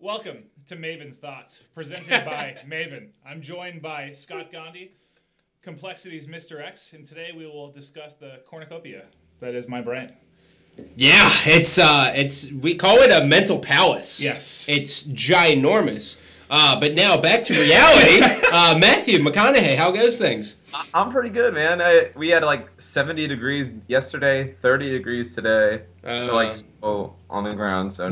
Welcome to Maven's Thoughts, presented by Maven. I'm joined by Scott Gandhi, Complexity's Mr. X, and today we will discuss the cornucopia that is my brain. Yeah, it's we call it a mental palace. Yes. It's ginormous. But now back to reality. Matthew McConaughey, how goes things? I'm pretty good, man. We had like 70 degrees yesterday, 30 degrees today. On the ground, so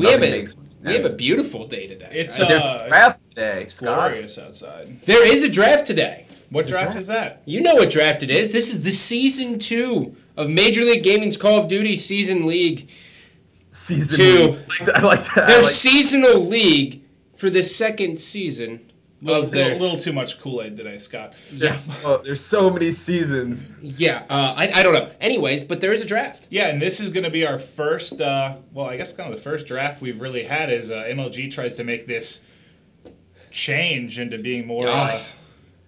we have a beautiful day today. It's draft day. It's glorious outside. There is a draft today. What draft is that? You know what draft it is. This is the Season 2 of Major League Gaming's Call of Duty Season League. Season 2. I like that. Their seasonal league for the second season of their... A little too much Kool-Aid today, Scott. Yeah. Oh, there's so many seasons. Yeah, I don't know. Anyways, but there is a draft. Yeah, and this is going to be our first, I guess kind of the first draft we've really had as MLG tries to make this change into being more...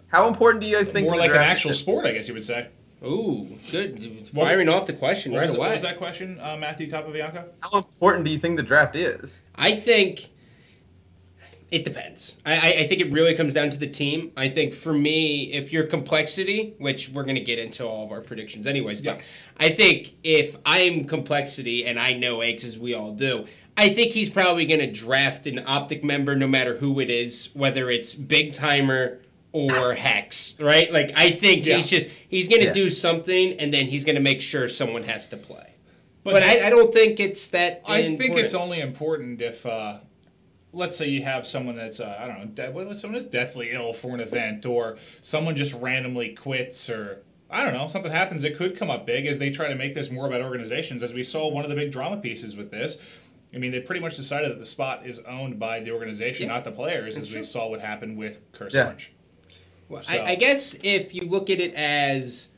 How important do you guys think more like an actual sport, I guess you would say. Ooh, good. Firing off the question right away. What was that question, Matthew Capabianco? How important do you think the draft is? I think it depends. I think it really comes down to the team. I think for me, if you're Complexity, which we're going to get into all of our predictions anyways, but I think if I'm Complexity and I know Eggs as we all do, I think he's probably going to draft an Optic member no matter who it is, whether it's Big Timer or Hex, right? Like, I think he's going to do something, and then he's going to make sure someone has to play. But I don't think it's that important. think it's only important if, let's say you have someone that's, someone that's deathly ill for an event, or someone just randomly quits, or, I don't know, something happens that could come up big as they try to make this more about organizations, as we saw one of the big drama pieces with this. I mean, they pretty much decided that the spot is owned by the organization, not the players, as we saw what happened with Curse Orange. Well, so. I guess if you look at it as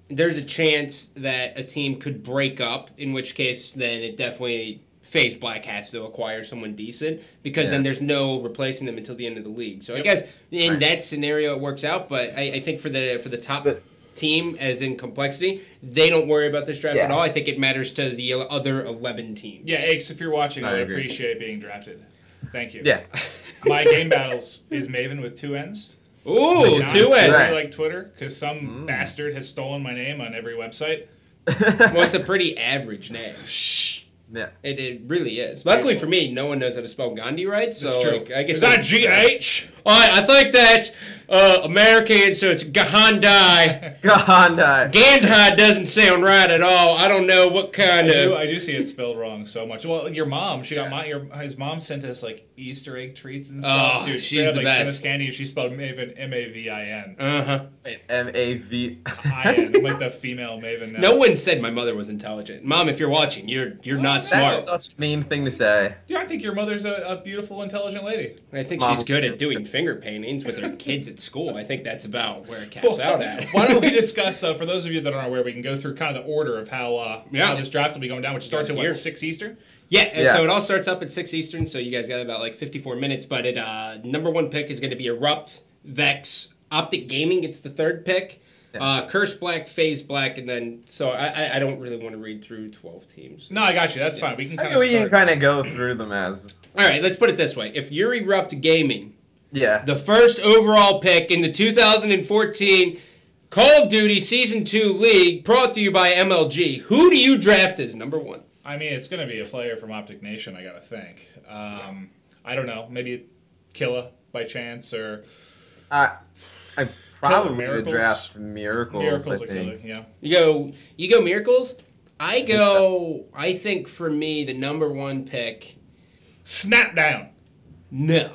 there's a chance that a team could break up, in which case then it definitely FaZe Black has to acquire someone decent, because then there's no replacing them until the end of the league. So I guess in that scenario it works out, but I think for the top team, as in Complexity, they don't worry about this draft at all. I think it matters to the other 11 teams. Yeah, Ace, if you're watching, I would appreciate being drafted. Thank you. Yeah. My game battles is Maven with 2 N's. Ooh, 2 N's. Like Twitter, because some bastard has stolen my name on every website. Well, it's a pretty average name. Yeah. It really is. Luckily for me, no one knows how to spell Gandhi right, so I get is that G-H? I think that's American, so it's Gandhi. Gandhi doesn't sound right at all. I don't know what kind of... I do see it spelled wrong so much. Well, your mom, she got his mom sent us like Easter egg treats and stuff. Oh, dude, she's the best. Sent us candy, and she spelled Maven M-A-V-I-N. M-A-V-I-N. Like the female Maven now. No one said my mother was intelligent. Mom, if you're watching, you're not smart. That's such a mean thing to say. Yeah, I think your mother's a beautiful, intelligent lady. I think she's good at doing finger paintings with her kids at school. I think that's about where it caps out at. Why don't we discuss, for those of you that aren't aware, we can go through kind of the order of how this draft will be going down, which starts at, 6 Eastern? Yeah, so it all starts up at 6 Eastern, so you guys got about like 54 minutes, but number 1 pick is going to be Erupt, Vex, Optic Gaming gets the 3rd pick. Curse Black, FaZe Black, and then I don't really want to read through 12 teams. No, I got you. That's fine. We can kind of go through them as. All right, let's put it this way: if you're Erupt Gaming, the first overall pick in the 2014 Call of Duty Season 2 League, brought to you by MLG, who do you draft as number 1? I mean, it's going to be a player from Optic Nation. I got to think. I don't know. Maybe Killa by chance, or. I probably would draft Miracles. Miracles are killer, yeah. You go Miracles? I think for me, the number 1 pick... Snap down. No.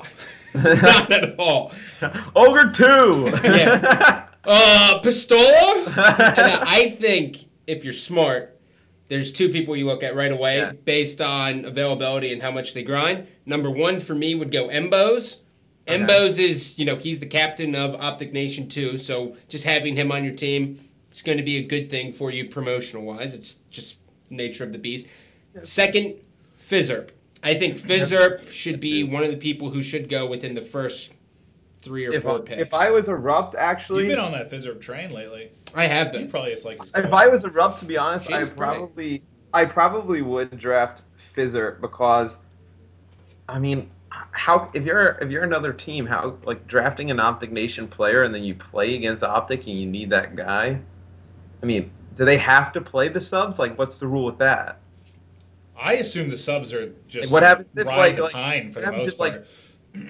Not at all. Ogre 2. Pistola? And I think, if you're smart, there's 2 people you look at right away based on availability and how much they grind. Number 1 for me would go Embos. Embos is, he's the captain of Optic Nation too, so just having him on your team is going to be a good thing for you promotional-wise. It's just nature of the beast. Second, Fizzerp. I think Fizzerp should be one of the people who should go within the first 3 or 4 picks. If I was Erupt, actually... You've been on that Fizzerp train lately. I have been. He probably is like his If I was Erupt, to be honest, I probably would draft Fizzerp because, I mean... how if you're another team, how like drafting an Optic Nation player and then you play against Optic and you need that guy? I mean, do they have to play the subs? Like, what's the rule with that? I assume the subs are just Like, what happens if ride the pine for the most part.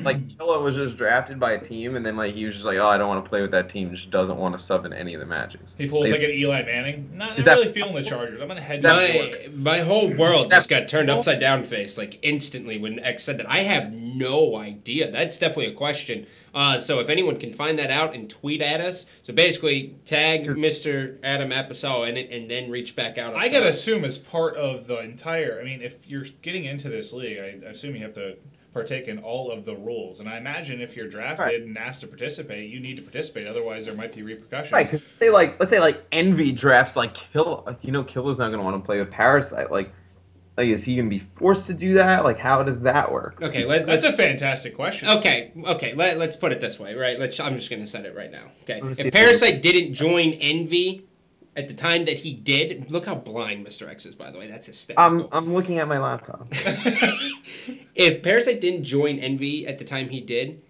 Like Killa was just drafted by a team, and then like he was just like, oh, I don't want to play with that team. Just doesn't want to sub in any of the matches. He pulls like an Eli Manning. Not really feeling the Chargers. I'm gonna head to New York. My whole world just got turned upside down face like instantly when X said that. I have no idea. That's definitely a question. So if anyone can find that out and tweet at us, so basically tag Mr. Adam Apicel in it and then reach back out. I gotta assume as part of the entire. I mean, if you're getting into this league, I assume you have to partake in all of the rules, and I imagine if you're drafted and asked to participate, you need to participate. Otherwise, there might be repercussions. Right? Because let's say Envy drafts like Killa. Killa's not going to want to play with Parasite. Like, is he going to be forced to do that? Like, how does that work? Okay, that's a fantastic question. Okay. Let's put it this way, right? I'm just going to set it right now. Okay, if Parasite didn't join Envy at the time that he did, look how blind Mr. X is, by the way. That's hysterical. I'm looking at my laptop. If Parasite didn't join Envy at the time he did,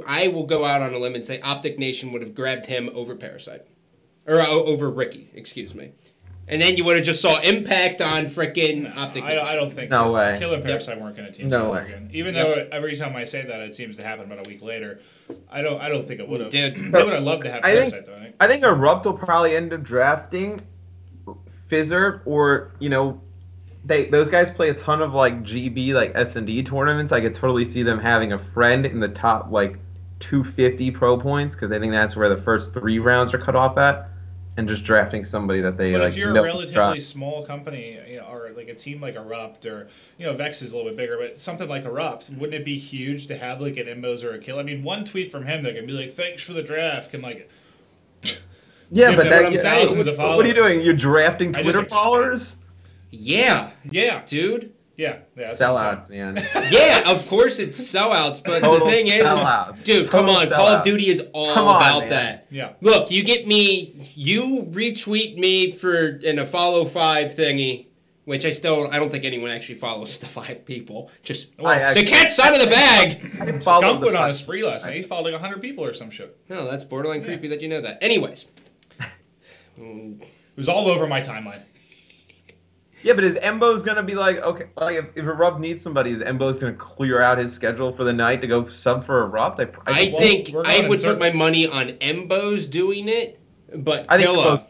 I will go out on a limb and say Optic Nation would have grabbed him over Parasite. Or over Ricky, excuse me. And then you would have just saw impact on frickin' Optic Nation. I don't think no way. Killer and Parasite weren't going to team together again. Even though every time I say that, it seems to happen about a week later. I don't think it would have. They would have loved to have Parasite, though. I think Erupt will probably end up drafting Fizzer, or those guys play a ton of like GB like S&D tournaments. I could totally see them having a friend in the top like 250 pro points, because I think that's where the first 3 rounds are cut off at, and just drafting somebody that they. But like, if you're a relatively small company, or like a team like Erupt, or Vex is a little bit bigger, but something like Erupt, wouldn't it be huge to have like an Imbos or a Kill? I mean, one tweet from him that can be like, "Thanks for the draft," can like. Yeah, but thousands of followers. What are you doing? You're drafting Twitter followers? Yeah, dude. Yeah, sellouts, man. Yeah, of course it's sellouts, but the thing is, dude, come on, Call of Duty is all about that. Yeah. Look, you retweet me in a follow 5 thingy, which I don't think anyone actually follows the 5 people. Just the cat's out of the bag. Skunk went on a spree last night. He followed like 100 people or some shit. No, that's borderline creepy that you know that. Anyways. It was all over my timeline. Yeah, but is Embo's gonna be like, okay, like if Erupt needs somebody, is Embo's gonna clear out his schedule for the night to go sub for Erupt? I think I would put my money on Embo's doing it, but Killa.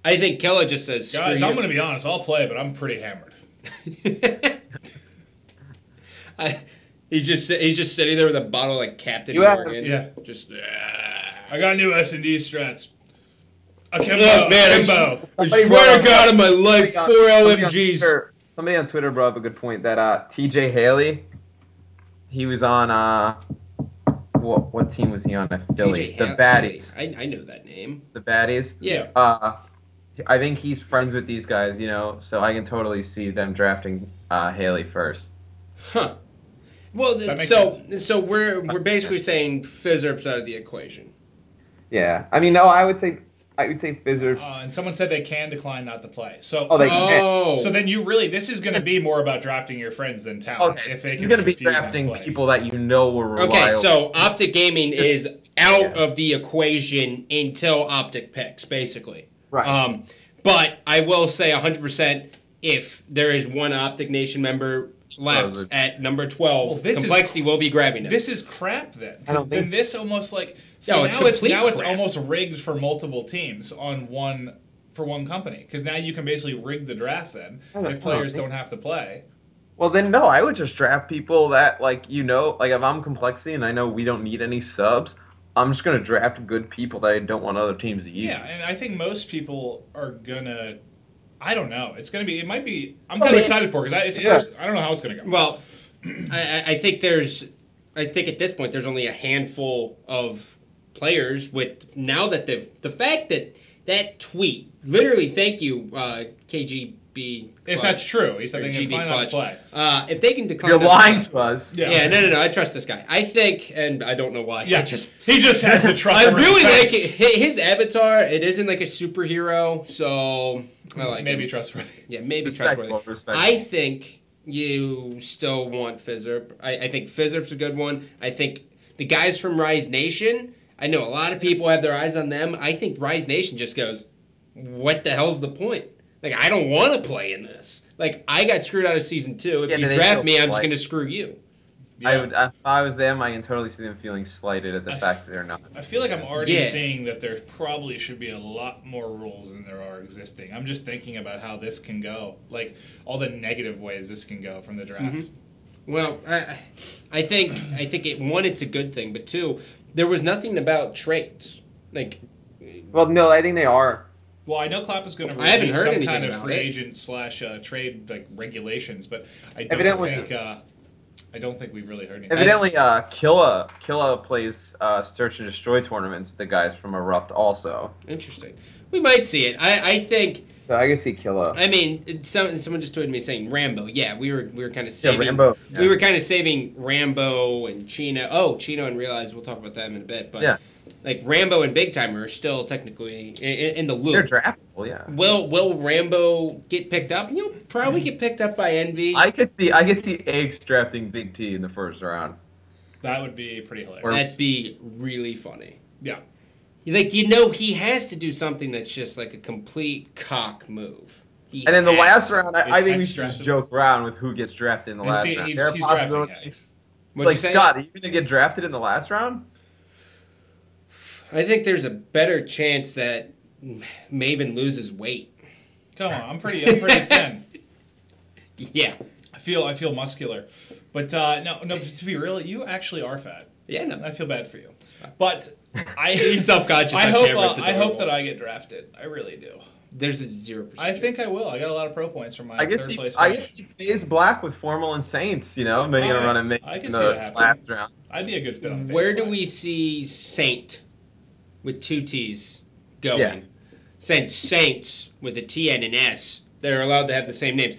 I think Killa just says, guys, I'm gonna be honest, I'll play, but I'm pretty hammered. He's just sitting there with a bottle like Captain Morgan. Yeah. Just. I got new S&D strats. Man, I swear to God in my life, 4 LMGs. Somebody on Twitter brought up a good point that TJ Haley, he was on what team was he on at Philly? The Baddies. I know that name. The Baddies. Yeah. I think he's friends with these guys, so I can totally see them drafting Haley first. Huh. Well, so we're basically saying Fizzerp's out of the equation. Yeah, I mean, no, I would say Fizzerp. And someone said they can decline not to play. So, they can. So then this is going to be more about drafting your friends than talent. Okay. If they can going to be drafting people that will reliable. Okay, so Optic Gaming is out of the equation until Optic picks, basically. Right. But I will say 100% if there is one Optic Nation member left at number 12, Complexity will be grabbing it. This is crap then. Then this almost like... So now it's almost rigged for multiple teams for one company, because now you can basically rig the draft then if players don't have to play. Well, then no, I would just draft people that like if I'm Complexity and I know we don't need any subs, I'm just gonna draft good people that I don't want other teams to use. Yeah, and I think most people are gonna. I don't know. It's gonna be. It might be. I'm kind of excited for it because I don't know how it's gonna go. Well, I think at this point there's only a handful of players with now that the fact that tweet literally, thank you KGB Clutch, if that's true, he's saying they can decline play. If they can decline, you're lying to us. Yeah, no, I trust this guy. I think, and I don't know why. Yeah, he just has the trust. I really like his avatar. It isn't like a superhero, so I like maybe trustworthy. Yeah, maybe trustworthy. I think you still want Fizzerp. I think Fizzerp's a good one. I think the guys from Rise Nation, I know a lot of people have their eyes on them. I think Rise Nation just goes, what the hell's the point? Like, I don't want to play in this. Like, I got screwed out of Season 2. If you draft me, I'm just going to screw you. Yeah. If I was them, I can totally see them feeling slighted at the fact that they're not. I feel like I'm already seeing that there probably should be a lot more rules than there are existing. I'm just thinking about how this can go. Like, all the negative ways this can go from the draft. Mm-hmm. Well, I think one, it's a good thing, but two, there was nothing about trades. Like, well, no, I think they are. Well, I know Klopp is going to release some kind of free agent / trade like regulations, but I don't think we've really heard anything. Evidently, Killa plays search and destroy tournaments with the guys from Erupt also. Interesting. We might see it. I think. So I can see Killa. I mean, someone just tweeted me saying Rambo. Yeah, we were kind of saving. Yeah, Rambo. Yeah. We were kind of saving Rambo and Chino. Oh, Chino and Realize. We'll talk about them in a bit. But like Rambo and Big Timer are still technically in the loop. They're draftable, yeah. Will Rambo get picked up? He'll probably get picked up by Envy. I could see Eggs drafting Big T in the first round. That would be pretty hilarious. That'd be really funny. Yeah. Like, he has to do something that's just like a complete cock move. And in the last round, I think we should just joke around with who gets drafted in the last round. He's drafting Eggs. Like, Scott, are you going to get drafted in the last round? I think there's a better chance that Maven loses weight. Come on, I'm pretty thin. Yeah. I feel muscular. But no, to be real, you actually are fat. Yeah, no. I feel bad for you. But he's self-conscious. I hope that I get drafted. I really do. There's a 0%. I think I will. I got a lot of pro points from my third place finish. I guess he FaZe Black with Formal and Saints, maybe gonna run and make in the last round. I'd be a good fit on FaZe Where do Black. we see Saint with 2 T's going? Yeah. Saints with a T and an S. They're allowed to have the same names.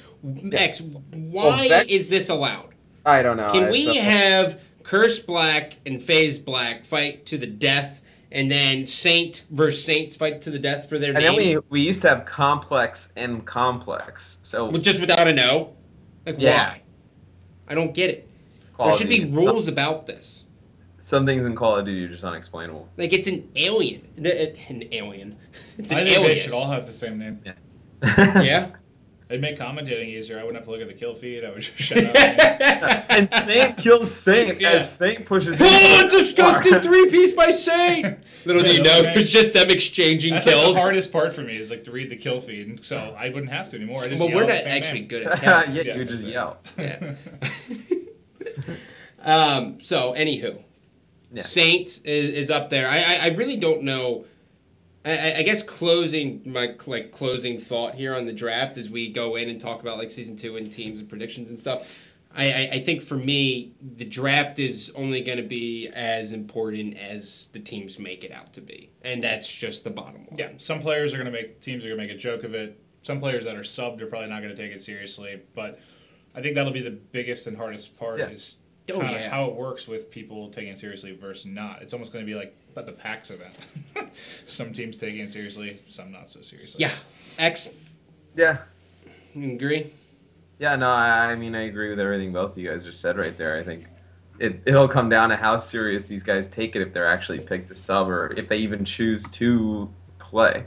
X, why is this allowed? I don't know. Can we have Curse Black and FaZe Black fight to the death, and then Saint versus Saints fight to the death for their name? And then we used to have Complex and Complex. So just without a no? Like, why? I don't get it. There should be rules about this. Some things in Call of Duty are just unexplainable. Like, it's an alien. An alien. It's an I think alien. they should all have the same name. Yeah. Yeah? It'd make commentating easier. I wouldn't have to look at the kill feed. I would just shout out names. And Saint kills Saint as Saint pushes. Oh, disgusting 3-piece by Saint! Little do you know, it's just them exchanging That's kills. Like the hardest part for me is like to read the kill feed, so I wouldn't have to anymore. I just Well, yell we're the not same actually name. good at casting. Yeah, you just yell. Yeah. So, anywho. Yeah. Saints is up there. I really don't know. I guess closing thought here on the draft as we go in and talk about like season 2 and teams and predictions and stuff. I think for me the draft is only going to be as important as the teams make it out to be, and that's just the bottom line. Yeah, some players are going to teams are going to make a joke of it. Some players that are subbed are probably not going to take it seriously, but I think that'll be the biggest and hardest part is how it works with people taking it seriously versus not. It's almost going to be like about the PAX event. Some teams taking it seriously, some not so seriously. Yeah. X? Yeah. You agree? Yeah, no, I mean, I agree with everything both of you guys just said right there. I think it'll come down to how serious these guys take it if they're actually picked to sub or if they even choose to play.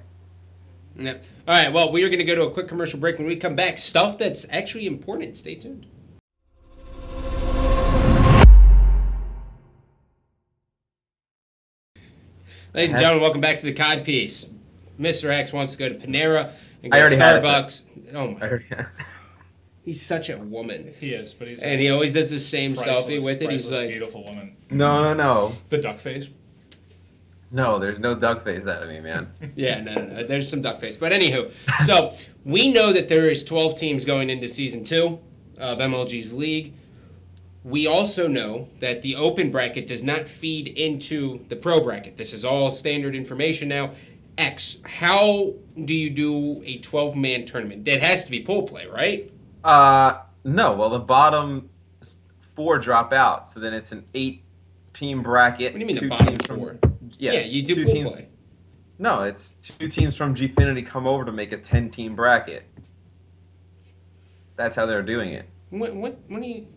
Yeah. All right, well, we are going to go to a quick commercial break. When we come back, stuff that's actually important. Stay tuned. Ladies and gentlemen, welcome back to the COD piece. Mr. X wants to go to Panera and go to Starbucks. Oh my God. He's such a woman. He is, but and he always does the same selfie with it. He's like, beautiful woman. No. The duck face. No, there's no duck face out of me, man. Yeah, no. There's some duck face. But anywho, so we know that there is 12 teams going into Season 2 of MLG's league. We also know that the open bracket does not feed into the pro bracket. This is all standard information now. X, how do you do a 12-man tournament? It has to be pool play, right? No. Well, the bottom 4 drop out, so then it's an 8-team bracket. What do you mean the bottom 4? Yeah, you do pool play. No, it's 2 teams from Gfinity come over to make a 10-team bracket. That's how they're doing it. What do you...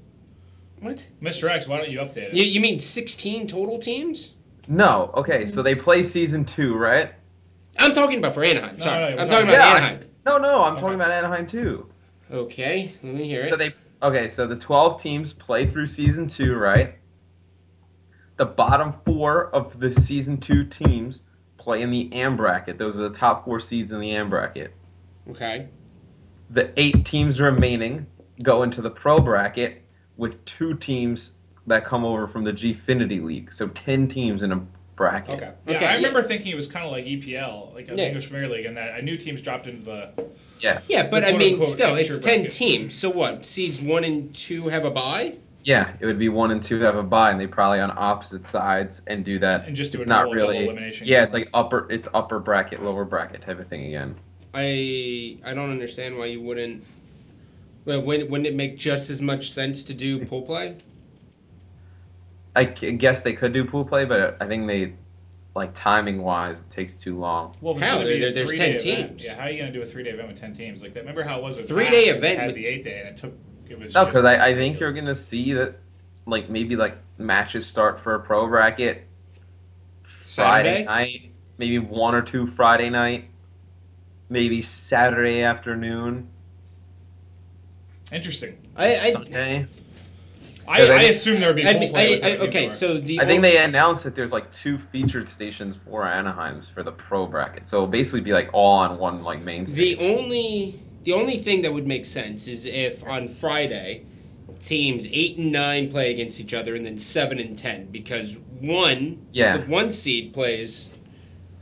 What? Mr. X, why don't you update it? You mean 16 total teams? No. Okay, so they play season 2, right? I'm talking about for Anaheim. Sorry. No, I'm talking about Anaheim. No, I'm talking about Anaheim too. Okay, let me hear it. So the 12 teams play through season 2, right? The bottom 4 of the season 2 teams play in the AM bracket. Those are the top 4 seeds in the AM bracket. Okay. The 8 teams remaining go into the pro bracket with 2 teams that come over from the Gfinity League. So 10 teams in a bracket. Okay. Yeah, I remember thinking it was kind of like EPL, like the English Premier League, and that I knew teams dropped into the... Yeah. Yeah, but I mean, still, it's 10 bracket. teams. So what? Seeds 1 and 2 have a bye? Yeah, it would be 1 and 2 have a bye, and they probably on opposite sides and do that. And just do a not double really elimination. Yeah, it's like upper bracket, lower bracket type of thing again. I don't understand why you wouldn't. Well, wouldn't it make just as much sense to do pool play? I guess they could do pool play, but I think they, like timing wise, it takes too long. Well, How? There's 10 event, teams. Yeah, how are you going to do a 3-day event with 10 teams? Like that? Remember how it was with 3-day Max? event They had with- the 8-day, and it was. No, just because I think ridiculous. you're gonna see that, like maybe like matches start for a pro bracket Friday Saturday? night, maybe 1 or 2 Friday night, maybe Saturday afternoon, Interesting. Sunday. I assume there would be pool play. with that okay, indoor. so the I think they announced that there's like 2 featured stations for Anaheim's for the pro bracket, so it'll basically be like all on one like main stage. the only thing that would make sense is if on Friday teams 8 and 9 play against each other, and then 7 and 10, because the 1 seed plays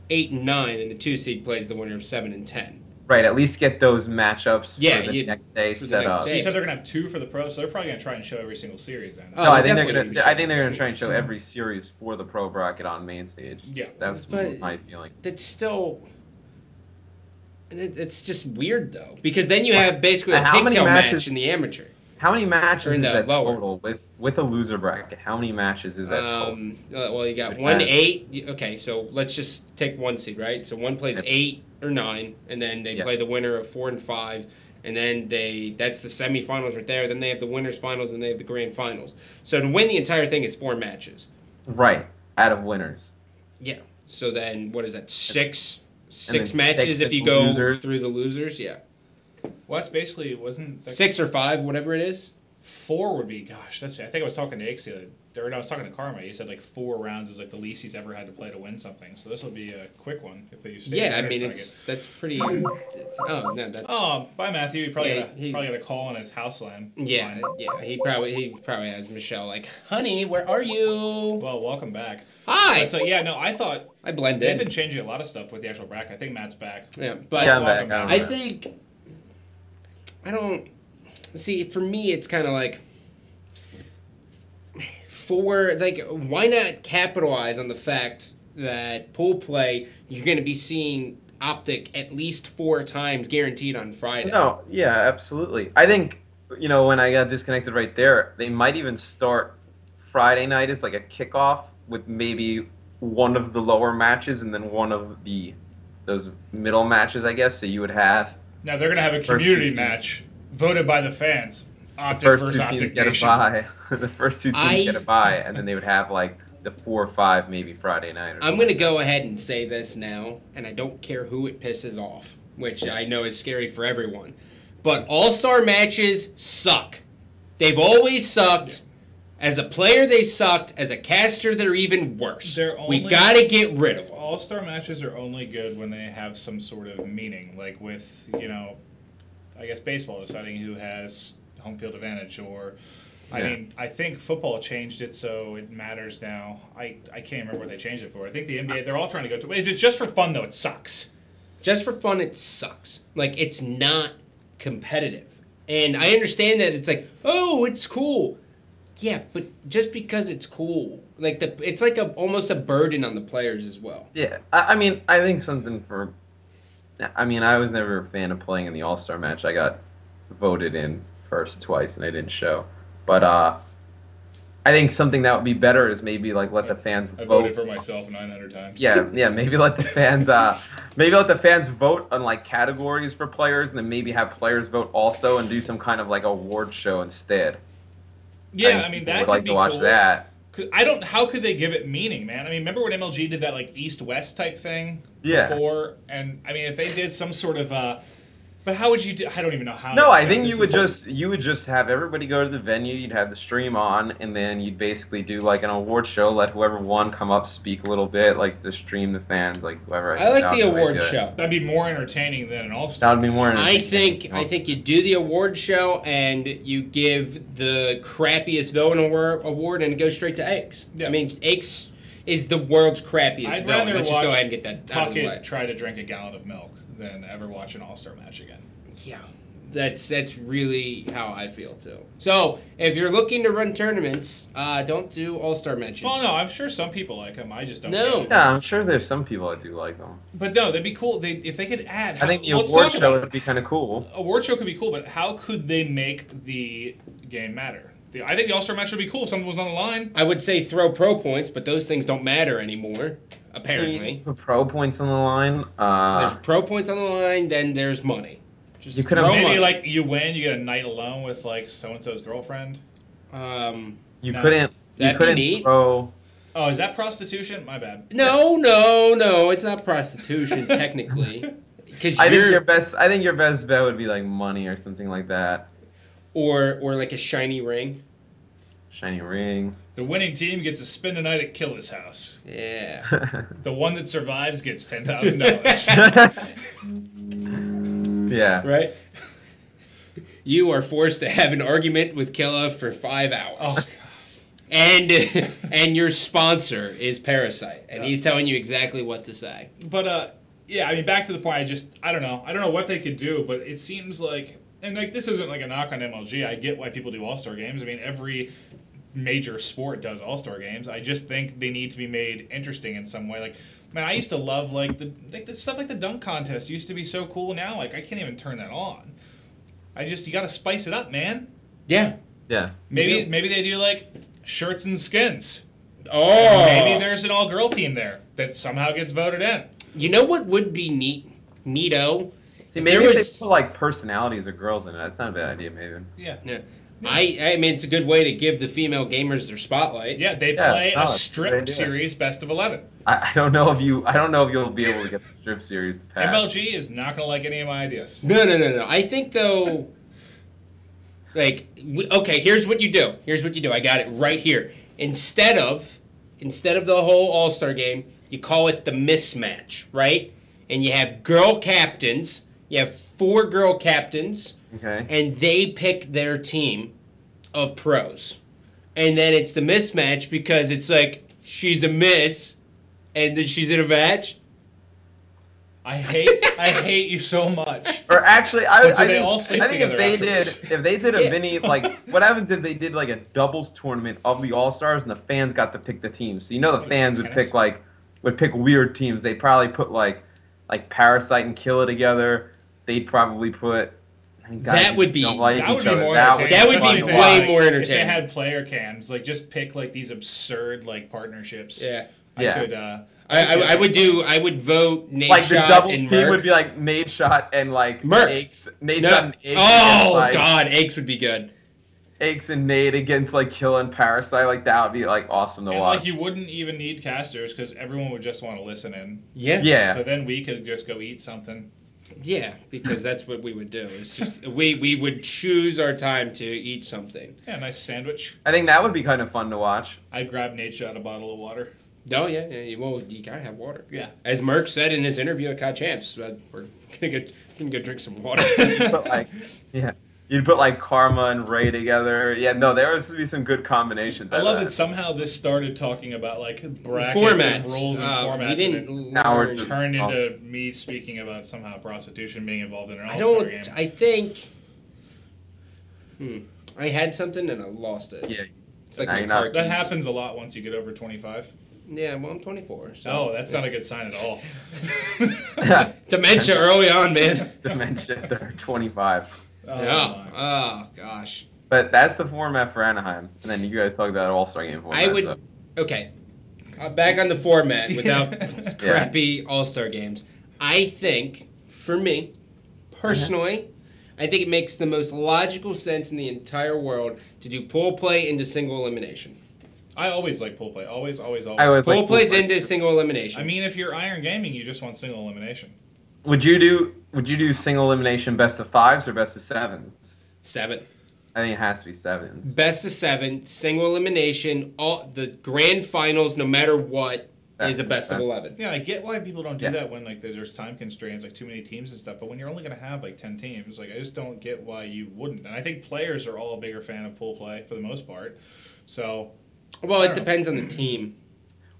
8 and 9, and the 2 seed plays the winner of 7 and 10. Right, at least get those matchups Yeah, for the next day for the set next up. So day. you said they're going to have 2 for the pro, so they're probably going to try and show every single series then. Oh, No, I think definitely they're be gonna. I think they're showing gonna try and show series. every series for the pro bracket on main stage. Yeah. That's But- my feeling. That's still. It's just weird though, because then you have basically a How many pigtail match matches- in the amateur. How many matches Or in is the that lower. total with a loser bracket? How many matches is that total? Well, you got Which 1 has- 8. Okay, so let's just take 1 seed, right? So one plays Yep. 8 or 9, and then they Yep. play the winner of 4 and 5, and then that's the semifinals right there. Then they have the winners finals, and they have the grand finals. So to win the entire thing is 4 matches. Right, out of winners. Yeah. So then what is that? Six then matches 6 if you go losers. through the losers. Yeah. Well, that's basically wasn't that 6 or 5, whatever it is. 4 would be gosh. I think I was talking to Ix or no, I was talking to Karma. He said like 4 rounds is like the least he's ever had to play to win something. So this will be a quick one if they stay. Yeah, I in mean winners that's pretty. Oh no, that's. Oh, bye Matthew. He probably Yeah, got he's- a call on his house line. Yeah, yeah. He probably has Michelle like, honey, where are you? Well, welcome back. Hi. But so yeah, no, I thought I blend they've in. been changing a lot of stuff with the actual bracket. I think Matt's back. Yeah, but Yeah, I'm welcome back. back. I think I don't see. For me, it's kind of like why not capitalize on the fact that pool play you're going to be seeing Optic at least 4 times guaranteed on Friday. No, yeah, absolutely. I think when I got disconnected right there, they might even start Friday night as like a kickoff with maybe one of the lower matches and then one of those middle matches, I guess. So you would have Now they're gonna have a First community 2 teams. match voted by the fans. Optic first versus 2 teams Optic get a Nation. bye. The first 2 teams get a bye, and then they would have like the 4 or 5 maybe Friday night. Or I'm going to go ahead and say this now, and I don't care who it pisses off, which I know is scary for everyone. But all-star matches suck. They've always sucked. As a player, they sucked. As a caster, they're even worse. We got to get rid of them. All-star matches are only good when they have some sort of meaning, like with, I guess baseball deciding who has home field advantage, or, I mean, I think football changed it so it matters now. I can't remember what they changed it for. I think the NBA, they're all trying to go to, if it's just for fun, though, it sucks. Just for fun, it sucks. Like, it's not competitive. And I understand that it's like, oh, it's cool. Yeah, but just because it's cool, like it's like almost a burden on the players as well. Yeah, I mean, I think something for. I mean, I was never a fan of playing in the All-Star match. I got voted in first twice, and I didn't show. But I think something that would be better is maybe like let the fans I vote. voted for myself 900 times. Yeah, maybe let the fans vote on like categories for players, and then maybe have players vote also, and do some kind of like award show instead. Yeah, I mean that would could like be to watch cool. that. How could they give it meaning, man? I mean, remember when MLG did that like East-West type thing before? And I mean, if they did some sort of but how would you do? I don't even know how. No, I think you would just have everybody go to the venue. You'd have the stream on, and then you'd basically do like an award show. Let whoever won come up, speak a little bit, like the stream, the fans, like whoever. I like the award show. That'd be more entertaining than an All-Star. That would be more entertaining. I think you do the award show and you give the crappiest villain award and it goes straight to Aches. Yeah. I mean, Aches is the world's crappiest I'd villain. rather Let's just go ahead and get that out of the way. Puckett try to drink a gallon of milk than ever watch an All-Star match again. Yeah, that's really how I feel too. So if you're looking to run tournaments, don't do All-Star matches. Oh no, I'm sure some people like them. I just don't. No. Yeah, I'm sure there's some people that do like them. But no, that'd be cool. If they could add. I think the award show would be kind of cool. Award show could be cool, but how could they make the game matter? I think the All-Star match would be cool if someone was on the line. I would say throw pro points, but those things don't matter anymore, apparently. Put pro points on the line. There's pro points on the line, then there's money. Just You could have Maybe money. like you win, you get a night alone with like so-and-so's girlfriend. You No. couldn't. You That'd be couldn't neat. throw. Oh, is that prostitution? My bad. No, it's not prostitution technically. Because I think your best bet would be like money or something like that. or like a shiny ring. Shiny ring. The winning team gets to spend a night at Killer's house. Yeah. The one that survives gets $10,000. Yeah. Right? You are forced to have an argument with Killa for 5 hours. Oh, God. And your sponsor is Parasite, and he's telling you exactly what to say. But yeah, I mean, back to the point. I don't know what they could do, but it seems like, and like this isn't like a knock on MLG. I get why people do All-Star games. I mean, every major sport does All-Star games. I just think they need to be made interesting in some way. Like, man, I used to love the stuff like the dunk contest used to be so cool. Now, like, I can't even turn that on. You got to spice it up, man. Yeah. Yeah. Maybe they do like shirts and skins. Oh. Maybe there's an all-girl team there that somehow gets voted in. You know what would be neato? See, maybe if they put like personalities of girls in it. That's not a bad idea, Maven. Yeah. I mean, it's a good way to give the female gamers their spotlight. Yeah, they play a strip series best of 11. I don't know if you'll be able to get the strip series to pass. MLG is not going to like any of my ideas. No. I think though, okay, here's what you do. I got it right here. Instead of the whole All-Star game, you call it the mismatch, right? And you have girl captains. You have 4 girl captains. Okay. And they pick their team of pros. And then it's the mismatch because it's like she's a miss and then she's in a match. I hate you so much. Or actually, I think if they did a mini, like, what happens if they did like a doubles tournament of the All-Stars and the fans got to pick the teams? So you know the fans would pick weird teams. They'd probably put like Parasite and Killa together. They'd probably put. That would be more entertaining. That would be way more entertaining. If they had player cams, like just pick like these absurd like partnerships. Yeah. I could. I would vote Nate like Shot the doubles and team Merc. would be like Nate Shot and like Merc. Aches. Nate Shot and Aches. Oh God, Aches would be good. Aches and Nate against like Killa and Parasite, like that would be like awesome to watch. Like you wouldn't even need casters because everyone would just want to listen in. Yeah. So then we could just go eat something. Yeah, because that's what we would do. It's just we would choose our time to eat something. Yeah, nice sandwich. I think that would be kind of fun to watch. I'd grab Nate Shot a bottle of water. Oh yeah. Well, you gotta have water. Yeah. As Merck said in his interview at COD Champs, we're gonna go drink some water. You'd put like Karma and Ray together. Yeah, no, there would be some good combinations. I love that somehow this started talking about like brackets formats. and rules and formats. We didn't and now we're it just turned into me speaking about somehow prostitution being involved in an All-Star game. I think. I had something and I lost it. Yeah. It's like my car keys. That happens a lot once you get over 25. Yeah, well, I'm 24. So. Oh, that's not a good sign at all. Dementia early on, man. Dementia, they're 25. Oh, Yeah. Oh, gosh. But that's the format for Anaheim. And then you guys talk about All-Star game format. I would. Okay. Back on the format without crappy All-Star games. I think, for me, personally, I think it makes the most logical sense in the entire world to do pool play into single elimination. I always like pool play. Always. Pool plays into single elimination. I mean, if you're Iron Gaming, you just want single elimination. Would you do single elimination best of 5s or best of 7s? 7. I think it has to be 7s. Best of 7, single elimination. All the grand finals, no matter what, is a best of 11. Yeah, I get why people don't do that when like there's time constraints, like too many teams and stuff. But when you're only going to have like 10 teams, like I just don't get why you wouldn't. And I think players are all a bigger fan of pool play for the most part. So, well, it depends on the team.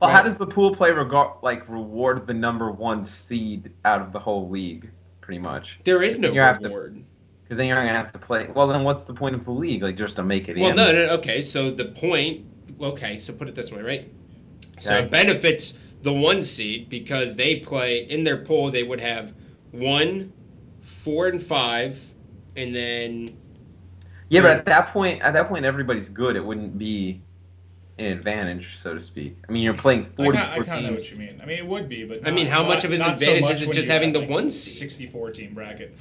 Well, how does the pool play reward the number 1 seed out of the whole league? Pretty much. There is no reward. Because then you're not going to have to play. Well, then what's the point of the league? Like, just to make it in? Well, no. Okay, so the point. Okay, so put it this way, right? So it benefits the 1 seed because they play in their pool. They would have 1, 4, and 5, and then. Yeah, but at that point, everybody's good. It wouldn't be an advantage, so to speak. I mean, you're playing 44 teams. I kind of know what you mean. I mean, it would be, but I mean, how much of an advantage is it just having the 1 seed? 64 team bracket.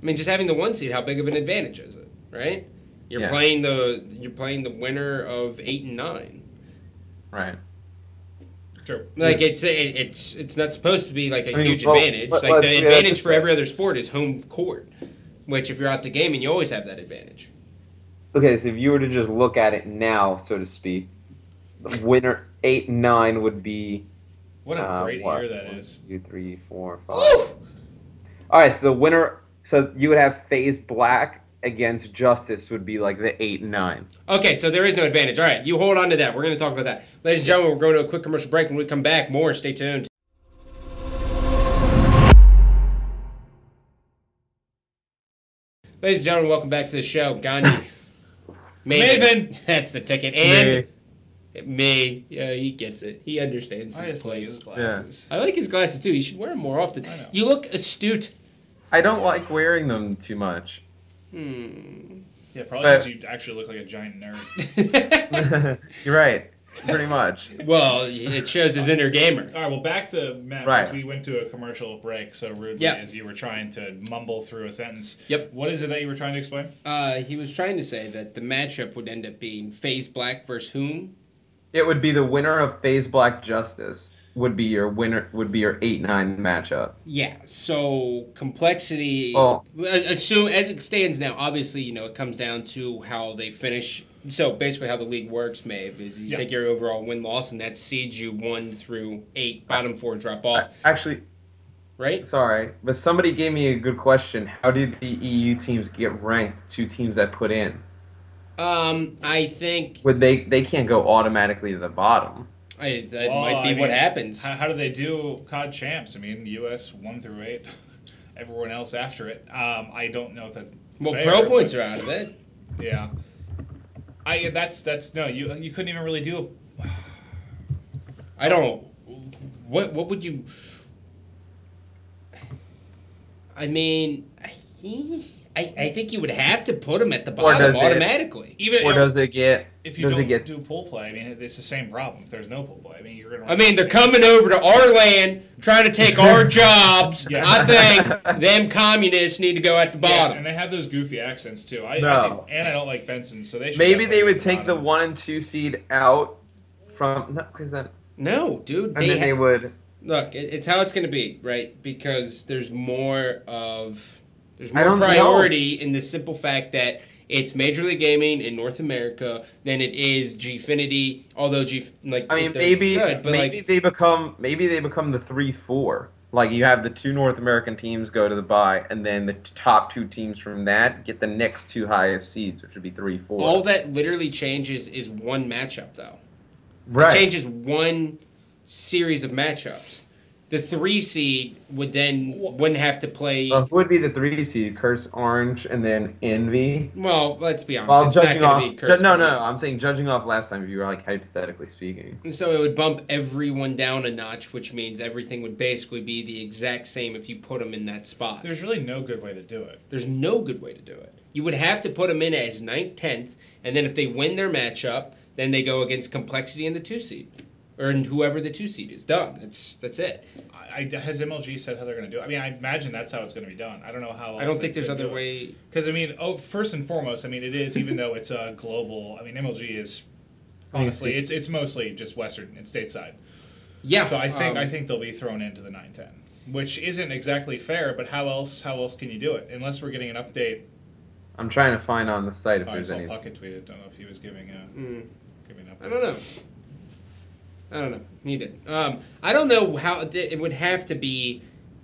I mean, just having the 1 seed, how big of an advantage is it, right? You're playing the winner of 8 and 9. Right. True. Like it's not supposed to be like a huge advantage. Like the advantage for every other sport is home court, which if you're out the game and you always have that advantage. Okay, so if you were to just look at it now, so to speak, the winner 8 and 9 would be. What a great year that is. 2, 3, 4, 5. Woo! All right, so the winner. So you would have FaZe Black against Justice would be like the 8 and 9. Okay, so there is no advantage. All right, you hold on to that. We're going to talk about that. Ladies and gentlemen, we're going to a quick commercial break. When we come back, more. Stay tuned. Ladies and gentlemen, welcome back to the show. Gandhi. Maven. That's the ticket. And me. Yeah, he gets it. He understands his place. His glasses. I like his glasses, too. You should wear them more often. I know. You look astute. I don't like wearing them too much. Yeah, probably because you actually look like a giant nerd. You're right. Pretty much. Well, it shows his inner gamer. All right, well, back to Matt, because we went to a commercial break so rudely as you were trying to mumble through a sentence. Yep. What is it that you were trying to explain? He was trying to say that the matchup would end up being FaZe Black versus whom? It would be the winner of FaZe Black Justice would be your 8-9 matchup. Yeah, so complexity, assume as it stands now, obviously, it comes down to how they finish. So basically how the league works, Maeve, is you take your overall win-loss, and that seeds you 1 through 8. Bottom 4 drop off. Actually, right? Sorry, but somebody gave me a good question. How did the EU teams get ranked? 2 teams that put in. I think... They can't go automatically to the bottom. That might be what happens. How do they do COD champs? I mean, US 1 through 8. Everyone else after it. I don't know if that's fair, pro points are out of it. Yeah. No. You couldn't even really do. I don't know. What would you? I mean, I think you would have to put them at the bottom automatically. Does it get? If you don't do pool play, I mean, it's the same problem. If there's no pool play, I mean, you're gonna. I mean, they're coming over to our land, trying to take our jobs. Yeah. I think them communists need to go at the bottom. Yeah, and they have those goofy accents too. I think, and I don't like Benson, so they should. Maybe they would take the 1 and 2 seed out from because then. No, dude. And then they would. Look, it's how it's going to be, right? Because there's more priority in the simple fact that it's Major League Gaming in North America than it is Gfinity. Although maybe they become the 3-4. Like you have the 2 North American teams go to the bye, and then the top 2 teams from that get the next 2 highest seeds, which would be 3-4. All that literally changes is 1 matchup, though. Right. It changes 1 series of matchups. The 3 seed wouldn't have to play. Who would be the 3 seed? Curse Orange and then Envy. Well, let's be honest. Well, it's not judging going off. to be Curse. No, I'm saying judging off last time. If you were like hypothetically speaking. And so it would bump everyone down a notch, which means everything would basically be the exact same if you put them in that spot. There's really no good way to do it. There's no good way to do it. You would have to put them in as 9th, 10th, and then if they win their matchup, then they go against Complexity and the 2 seed. Or whoever the 2 seed is. Done. That's it. Has MLG said how they're going to do it? I mean, I imagine that's how it's going to be done. I don't know how else. I don't think there's other way. Because, I mean, first and foremost, I mean, it is, even though it's a global, I mean, MLG is, honestly, it's mostly just Western and stateside. Yeah. So I think they'll be thrown into the 9-10, which isn't exactly fair, but how else can you do it? Unless we're getting an update. I'm trying to find on the site if I there's saw any. Puckett tweeted. Don't know if he was giving an update. I don't know. He did. I don't know how it would have to be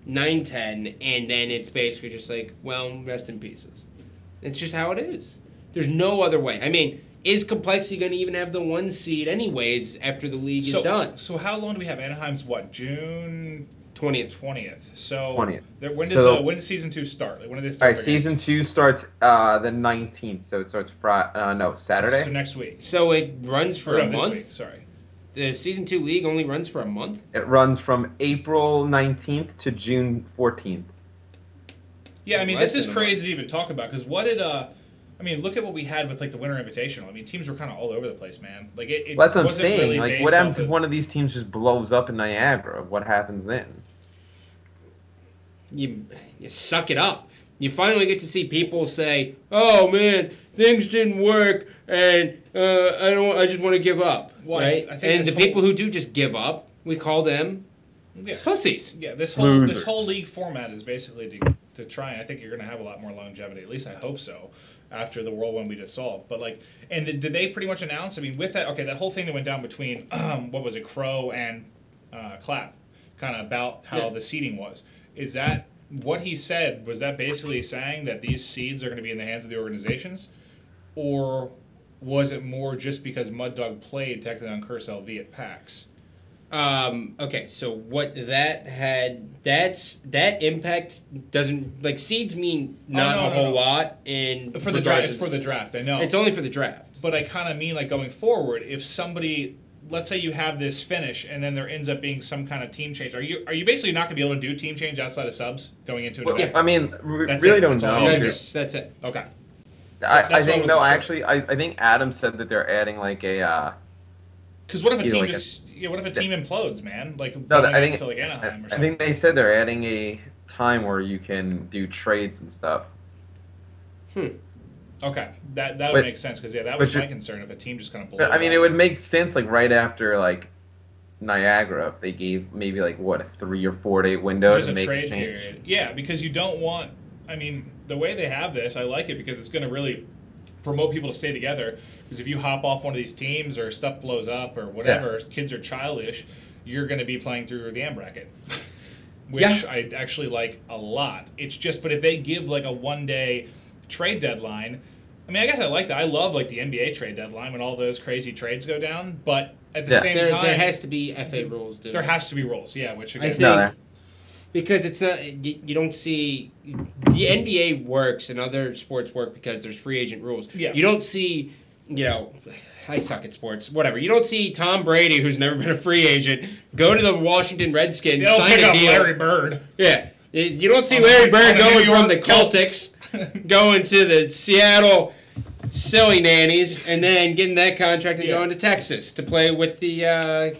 9-10, and then it's basically just like, well, rest in pieces. It's just how it is. There's no other way. I mean, is Complexity going to even have the 1 seed anyways after the league is done? So how long do we have? Anaheim's what? June 20th. So 20th. When does season 2 start? Like, when do they start? All right, season 2 starts the 19th, so it starts Saturday. So next week. So it runs for a month. This week, sorry. The season 2 league only runs for a month? It runs from April 19th to June 14th. Yeah, I mean, this is crazy to even talk about, because what did I mean, look at what we had with like the Winter Invitational. I mean, teams were kind of all over the place, man. Like it Well, that's what I'm wasn't saying. really Like, based what happens off if one of these teams just blows up in Niagara? What happens then? You suck it up. You finally get to see people say, "Oh man, things didn't work, and I just want to give up." Well, right? I think and the people who do just give up, we call them pussies. Yeah, this whole league format is basically to try. And I think you're going to have a lot more longevity. At least I hope so. After the whirlwind we just saw, but like, and did they pretty much announce? I mean, with that, that whole thing that went down between what was it, Crow and Clap, kind of about how the seeding was. Is that what he said? Was that basically saying that these seeds are going to be in the hands of the organizations, or was it more just because Mud Dog played technically on Curse LV at PAX? Okay, so what that had, that impact doesn't, like, seeds mean not a whole lot in for the draft. It's for the draft, I know. It's only for the draft. But I kind of mean, like, going forward, if somebody, let's say you have this finish and then there ends up being some kind of team change, are you basically not going to be able to do team change outside of subs going into an event? I mean, really don't know. That's it. Okay. I think actually, I think Adam said that they're adding like a. Because what if a team what if a team implodes, man? Like into like Anaheim or something. I think they said they're adding a time where you can do trades and stuff. Okay, that would make sense, because that was my concern, if a team just kind of blows. I mean, it would make sense like right after like Niagara if they gave maybe like what, a 3 or 4 day window just to a make trade a change. period. Yeah, because you don't want. I mean, the way they have this, I like it because it's going to really promote people to stay together. Because if you hop off one of these teams or stuff blows up or whatever, kids are childish, you're going to be playing through the M bracket, which I actually like a lot. It's just, but if they give like a 1 day trade deadline, I mean, I guess I like that. I love like the NBA trade deadline when all those crazy trades go down. But at the same time, there has to be FA rules. There has to be rules, yeah. Which again, I think because it's not, you don't see the NBA works and other sports work because there's free agent rules. Yeah. You don't see, I suck at sports. Whatever. You don't see Tom Brady, who's never been a free agent, go to the Washington Redskins, sign a deal. Larry Bird. Yeah. You don't see Larry Bird going from the Celtics, going to the Seattle Silly Nannies, and then getting that contract and going to Texas to play with the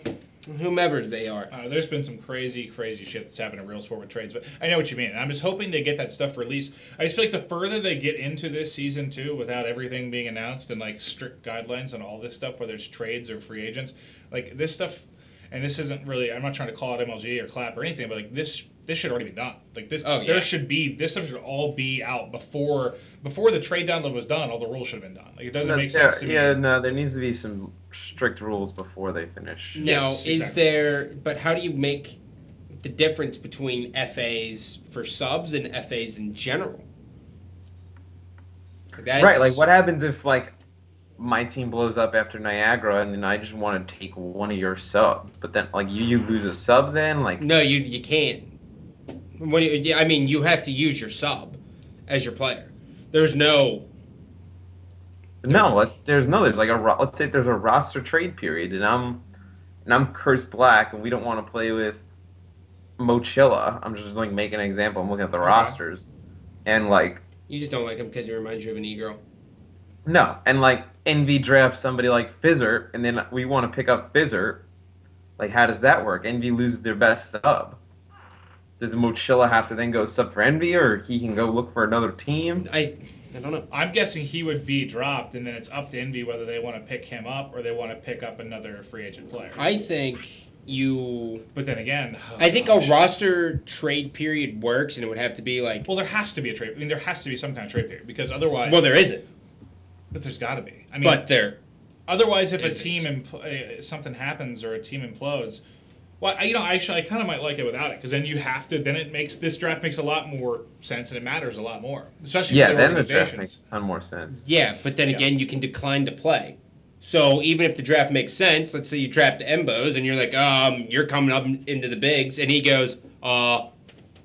whomever they are. There's been some crazy shit that's happened in real sport with trades, but I know what you mean. I'm just hoping they get that stuff released. I just feel like the further they get into this season 2 without everything being announced and like strict guidelines on all this stuff, whether it's trades or free agents, like this stuff, and this isn't really, I'm not trying to call it MLG or Clap or anything, but like this should already be done. Like this, this stuff should all be out before the trade download was done. All the rules should have been done. Like it doesn't make sense to me. Yeah, no, there needs to be some strict rules before they finish. Now, but how do you make the difference between FAs for subs and FAs in general? Right, like what happens if like my team blows up after Niagara, and then I just want to take one of your subs. But then, like, you lose a sub then? Like, No, you can't. I mean, you have to use your sub as your player. There's no... there's like let's say there's a roster trade period, and I'm Curse Black, and we don't want to play with Mochilla. I'm just like making an example. I'm looking at the rosters, and like You just don't like him because he reminds you of an e-girl. no, and like Envy drafts somebody like Fizzer, and then we want to pick up Fizzer. Like, how does that work? Envy loses their best sub. Does Mochilla have to then go sub for Envy, or he can go look for another team? I don't know. I'm guessing he would be dropped, and then it's up to Envy whether they want to pick him up or they want to pick up another free agent player. I think you... But then again... I think a roster trade period works, and it would have to be like... Well, there has to be a trade... I mean, there has to be some kind of trade period, because otherwise... Well, there isn't. But there's got to be. I mean, But there... Otherwise, if isn't. a team... something happens or a team implodes... Well, actually, I kind of might like it without it, because then you have to... Then it makes... This draft makes a lot more sense, and it matters a lot more. Especially for the then this draft organizations. makes a ton more sense. Yeah, but then again, you can decline to play. So even if the draft makes sense, let's say you draft Embos, and you're like, you're coming up into the bigs, and he goes,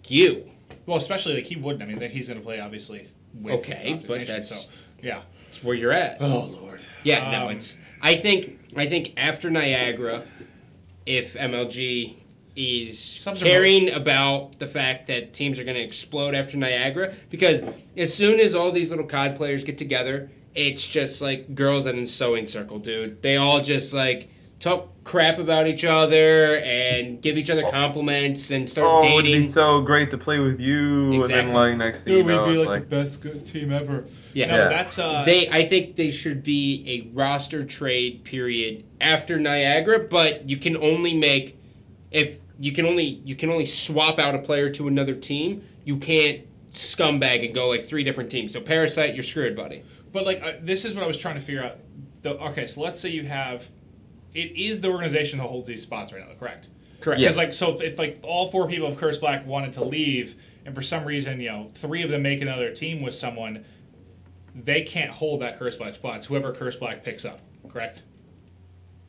you. Well, especially, like, he wouldn't. I mean, he's going to play, obviously, with... Okay, but Nation, that's... So, yeah. That's where you're at. Oh, Lord. Yeah, no, it's... I think after Niagara, if MLG is caring about the fact that teams are going to explode after Niagara, because as soon as all these little COD players get together, it's just like girls in a sewing circle, dude. They all just like talk crap about each other and give each other compliments and start dating. It'd be so great to play with you. Exactly. And then like next thing you know, we'd be it's like the best good team ever. Yeah. No, but that's I think they should be a roster trade period after Niagara, but you can only make you can only swap out a player to another team. You can't scumbag and go like 3 different teams. So Parasite, you're screwed, buddy. But like this is what I was trying to figure out. Okay, so let's say you have, it is the organization that holds these spots right now, correct? Correct. Because like so if like all 4 people of Curse Black wanted to leave, and for some reason 3 of them make another team with someone, they can't hold that Curse Black spot. It's whoever Curse Black picks up, correct?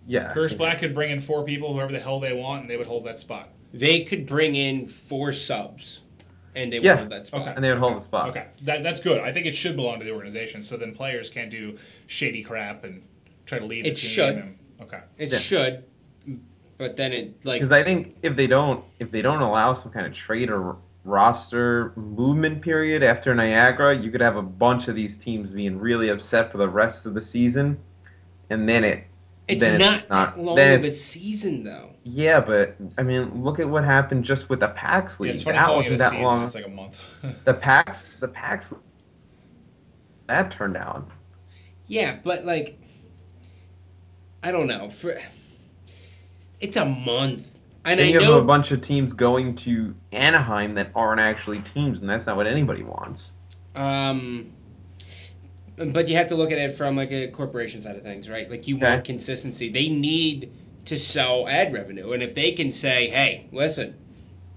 Yeah. Curse Black could bring in 4 people, whoever the hell they want, and they would hold that spot. They could bring in 4 subs, and they would hold that spot. Okay. And they would hold the spot. Okay, that's good. I think it should belong to the organization, so then players can't do shady crap and try to lead the It team. should. Okay. It should, but then it like Because I think if they don't allow some kind of trade or roster movement period after Niagara, you could have a bunch of these teams being really upset for the rest of the season, and then it's not that long of a season though. Yeah, but I mean, look at what happened just with the PAX League. Yeah, it's funny that calling it a wasn't that season. long. It's like a month. The PAX that turned out. Yeah, but like I don't know. It's a month. And then you I have know a bunch of teams going to Anaheim that aren't actually teams, and that's not what anybody wants. But you have to look at it from like a corporation side of things, right? Like you want consistency. They need to sell ad revenue. And if they can say, hey, listen,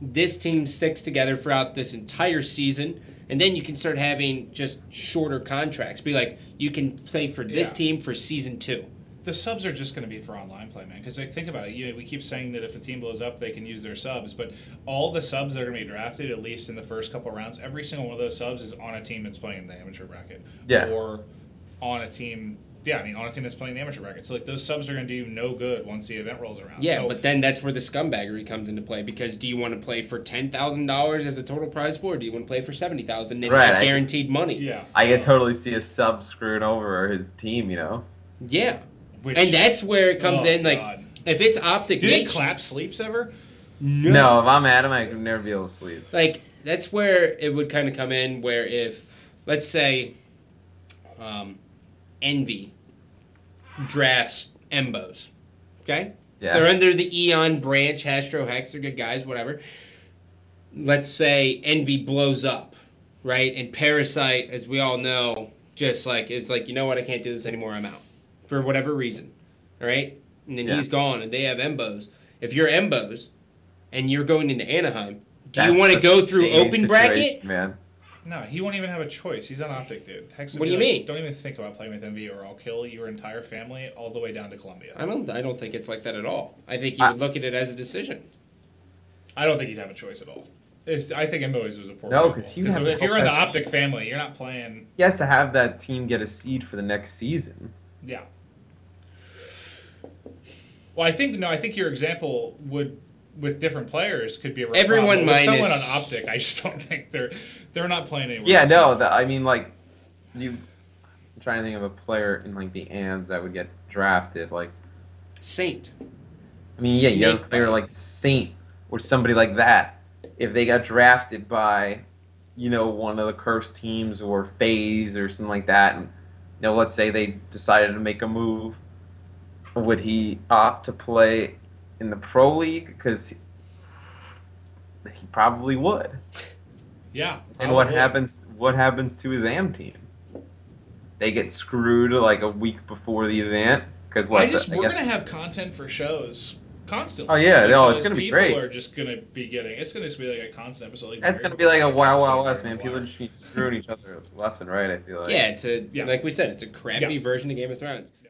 this team sticks together throughout this entire season, and then you can start having just shorter contracts. Be like, you can play for this team for season 2. The subs are just going to be for online play, man. Because like, think about it. We keep saying that if the team blows up, they can use their subs. But all the subs that are going to be drafted, at least in the first couple of rounds, every single one of those subs is on a team that's playing in the amateur bracket. Yeah. Or on a team... Yeah, I mean, on a team that's playing the amateur bracket. So, like, those subs are going to do no good once the event rolls around. Yeah, so, but then that's where the scumbaggery comes into play. Because do you want to play for $10,000 as a total prize pool, or do you want to play for $70,000 and have guaranteed money? Yeah. I could totally see a sub screwing over his team, Yeah. And that's where it comes in. Like, God. if it's Optic Do you think Nation... Clap sleeps ever? No, if I'm Adam, I could never be able to sleep. Like, that's where it would kind of come in, where if, let's say, Envy drafts Embos, okay? Yeah. They're under the Eon branch, Hastro, Hex, they're good guys, whatever. Let's say Envy blows up, right? And Parasite, as we all know, just like, is like, you know what, I can't do this anymore, I'm out. For whatever reason, all right? And then he's gone, and they have Embos. If you're Embos, and you're going into Anaheim, do you want to go through open bracket? Man. No, he won't even have a choice. He's on Optic, dude. Hex would What do be you like, mean? Don't even think about playing with MV, or I'll kill your entire family all the way down to Colombia. I don't think it's like that at all. I think he would look at it as a decision. I don't think he'd have a choice at all. I think MOs was a poor No, example. because if you're in the Optic family, you're not playing. He has to have that team get a seed for the next season. Yeah. Well, I think your example would, with different players, could be a real Everyone problem. With someone minus- on Optic, I just don't think they're not playing anywhere. Yeah, else. no, I mean, like, I'm trying to think of a player in, like, the ANDs that would get drafted. Like, Saint. I mean, yeah, you have a Snake player bite. like Saint or somebody like that. If they got drafted by, you know, one of the cursed teams or FaZe or something like that, and, you know, let's say they decided to make a move, would he opt to play in the Pro League? Because he probably would. Yeah. And what probably. happens? What happens to his AM team? They get screwed like a week before the event because We're gonna have content for shows constantly. Oh yeah, no, it's because gonna be great. People are just gonna be getting. It's gonna just be like a constant episode. Like That's gonna be like a Wild West, man. People are just screwing each other left and right. I feel like. Yeah, like we said, it's a crappy Yeah. version of Game of Thrones. Yeah.